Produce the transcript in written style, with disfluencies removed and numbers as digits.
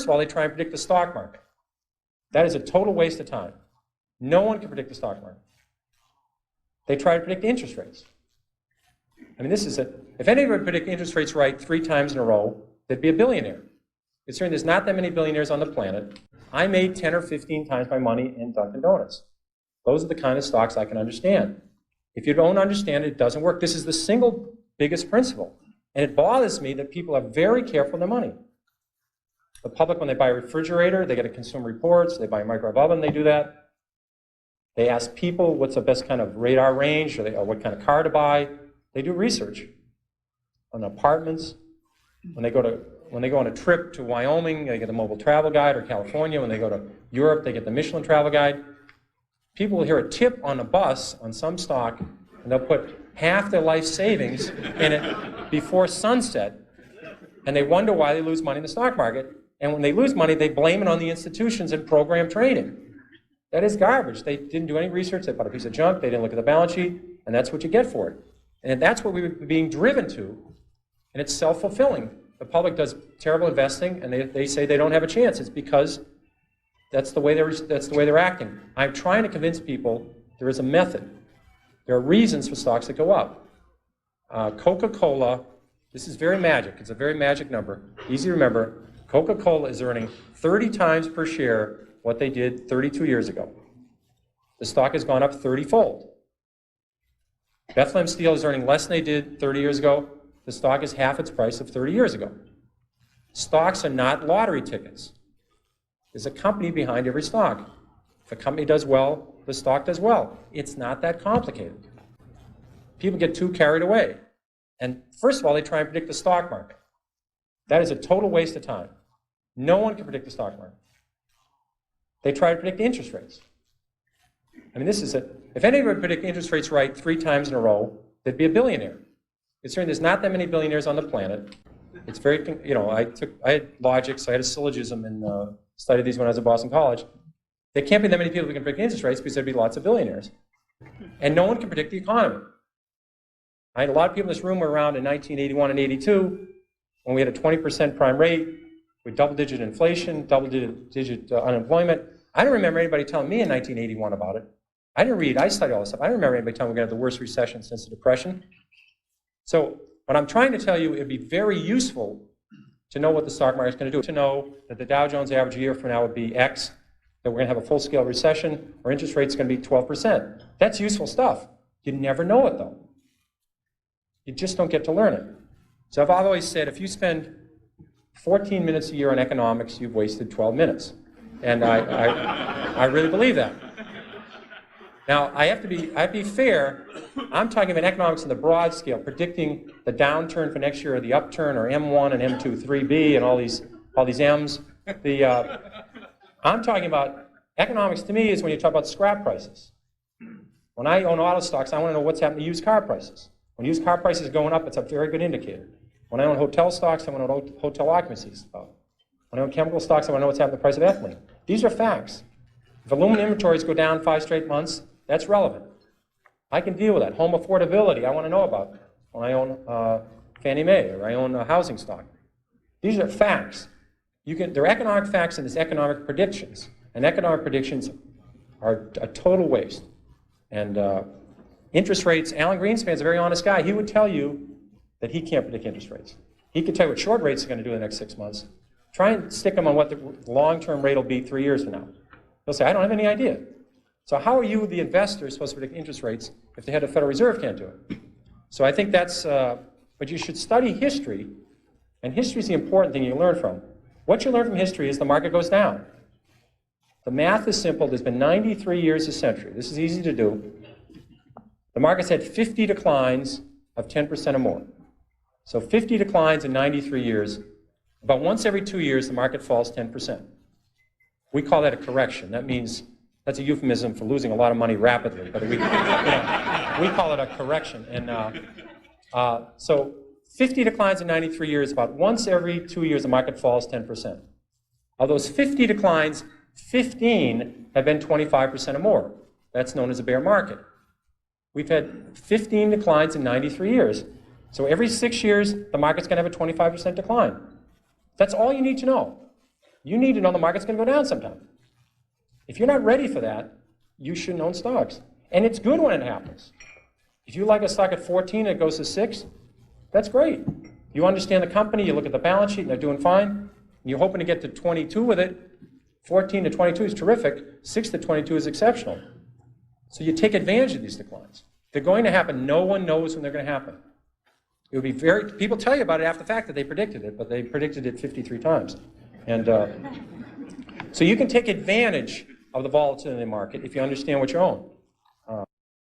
first of all, they try and predict the stock market. That is a total waste of time. No one can predict the stock market. They try to predict interest rates. I mean, if anybody would predict interest rates right 3 times in a row, they'd be a billionaire. Considering there's not that many billionaires on the planet, I made 10 or 15 times my money in Dunkin' Donuts. Those are the kind of stocks I can understand. If you don't understand it, it doesn't work. This is the single biggest principle. And it bothers me that people are very careful with their money. The public, when they buy a refrigerator, they get a Consumer Reports, they buy a microwave oven, they do that. They ask people what's the best kind of radar range, or what kind of car to buy. They do research on apartments. When they go on a trip to Wyoming, they get the mobile travel guide, or California. When they go to Europe, they get the Michelin travel guide. People will hear a tip on a bus on some stock, and they'll put half their life savings in it before sunset, and they wonder why they lose money in the stock market. And when they lose money, they blame it on the institutions and program trading. That is garbage. They didn't do any research. They bought a piece of junk. They didn't look at the balance sheet, and that's what you get for it. And that's what we're being driven to, and it's self-fulfilling. The public does terrible investing, and they say they don't have a chance. It's because that's the way they're acting. I'm trying to convince people there is a method. There are reasons for stocks that go up. Coca-Cola, this is very magic. It's a very magic number. Easy to remember. Coca-Cola is earning 30 times per share what they did 32 years ago. The stock has gone up 30-fold. Bethlehem Steel is earning less than they did 30 years ago. The stock is half its price of 30 years ago. Stocks are not lottery tickets. There's a company behind every stock. If a company does well, the stock does well. It's not that complicated. People get too carried away. And first of all, they try and predict the stock market. That is a total waste of time. No one can predict the stock market. They try to predict interest rates. I mean, if anybody would predict interest rates right 3 times in a row, they'd be a billionaire. Considering there's not that many billionaires on the planet, it's very, I had logic, so I had a syllogism and studied these when I was at Boston College. There can't be that many people who can predict interest rates because there'd be lots of billionaires. And no one can predict the economy. I had a lot of people in this room were around in 1981 and 82 when we had a 20% prime rate with double-digit inflation, double-digit unemployment. I don't remember anybody telling me in 1981 about it. I didn't read, I studied all this stuff. I don't remember anybody telling me we're going to have the worst recession since the Depression. So what I'm trying to tell you, it'd be very useful to know what the stock market is going to do. To know that the Dow Jones average a year from now would be X, that we're going to have a full-scale recession, or interest rates are going to be 12%. That's useful stuff. You never know it, though. You just don't get to learn it. So I've always said, if you spend 14 minutes a year on economics, you've wasted 12 minutes. And I really believe that. Now, I have to be fair. I'm talking about economics in the broad scale, predicting the downturn for next year, or the upturn, or M1 and M2, 3B, and all these M's. I'm talking about economics. To me, is when you talk about scrap prices. When I own auto stocks, I want to know what's happening to used car prices. When used car prices are going up, it's a very good indicator. When I own hotel stocks, I want to know what hotel occupancy is about. When I own chemical stocks, I want to know what's happening to the price of ethylene. These are facts. If aluminum inventories go down 5 straight months, that's relevant. I can deal with that. Home affordability, I want to know about when I own Fannie Mae, or I own a housing stock. These are facts. There are economic facts and there's economic predictions. And economic predictions are a total waste. And interest rates, Alan Greenspan's a very honest guy. He would tell you that he can't predict interest rates. He could tell you what short rates are going to do in the next 6 months. Try and stick them on what the long-term rate will be 3 years from now. He'll say, I don't have any idea. So how are you, the investor, supposed to predict interest rates if the head of the Federal Reserve can't do it? So I think that's, but you should study history, and history is the important thing you learn from. What you learn from history is the market goes down. The math is simple. There's been 93 years a century. This is easy to do. The market's had 50 declines of 10% or more. So 50 declines in 93 years. About once every 2 years, the market falls 10%. We call that a correction. That means, that's a euphemism for losing a lot of money rapidly. But we call it a correction. And so 50 declines in 93 years, about once every 2 years, the market falls 10%. Of those 50 declines, 15 have been 25% or more. That's known as a bear market. We've had 15 declines in 93 years. So every 6 years, the market's going to have a 25% decline. That's all you need to know. You need to know the market's going to go down sometime. If you're not ready for that, you shouldn't own stocks. And it's good when it happens. If you like a stock at 14 and it goes to 6, that's great. You understand the company, you look at the balance sheet and they're doing fine, and you're hoping to get to 22 with it. 14 to 22 is terrific. 6 to 22 is exceptional. So you take advantage of these declines. They're going to happen. No one knows when they're going to happen. It would be people tell you about it after the fact that they predicted it, but they predicted it 53 times. And so you can take advantage of the volatility in the market if you understand what you own.